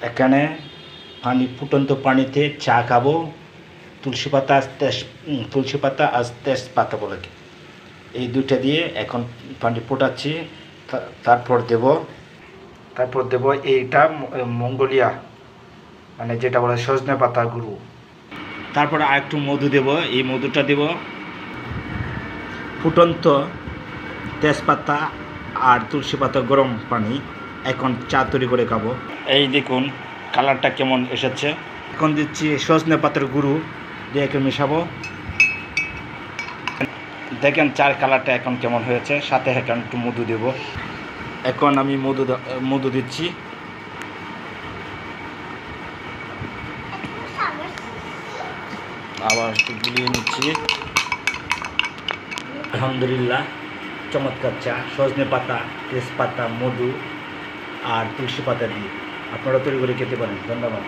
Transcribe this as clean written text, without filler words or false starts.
এখানে ফুটন্ত পানিতে চা খাবো। তুলসী পাতা আর তেজপাতা বলে এই দুইটা দিয়ে এখন পানি ফোটাচ্ছি। তারপর দেব এইটা মঙ্গোলিয়া, মানে যেটা বলে সজনে পাতা গুঁড়ো। তারপর আর একটু মধু দেব। এই মধুটা দেব ফুটন্ত তেজপাতা আর তুলসী পাতা গরম পানি। এখন চা তৈরি করে খাবো। এই দেখুন কালারটা কেমন এসেছে। এখন দিচ্ছি সজনে পাতার গুঁড়ো দিয়ে একটু মেশাবো। দেখেন চার কালারটা এখন কেমন হয়েছে। সাথে এখন একটু মধু দেব। এখন আমি মধু দিচ্ছি। আবার একটু গুলিয়ে নিচ্ছি। আলহামদুলিল্লাহ, চমৎকার চা। সজনে পাতা, তেজপাতা, মধু আর তুলসী পাতা দিয়ে আপনারা তৈরি করে খেতে পারেন। ধন্যবাদ।